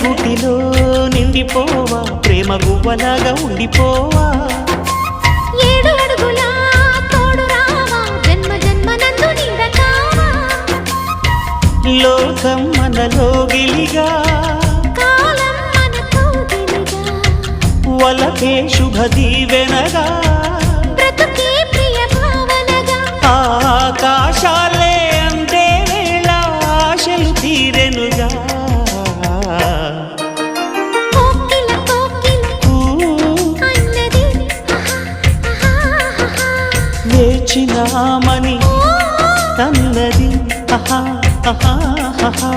గుటిలో నిండిపోవా ప్రేమ గువ్వలాగా ఉండిపోవా 7 అడుగుల తోడు రావా జన్మ జన్మనందు నీడ కావా లోకం మనలో గిలిగా కాలం మనతో గిలిగా వలకే శుభ దీవెనగా బ్రతుకే ప్రియ భావనగా ఆకాశాలే అందే వేళ ఆశలు తీరెనుగా కోకిల కోకిల అన్నది వేచినామని తన్నది ఆహా ఆహా ఆహా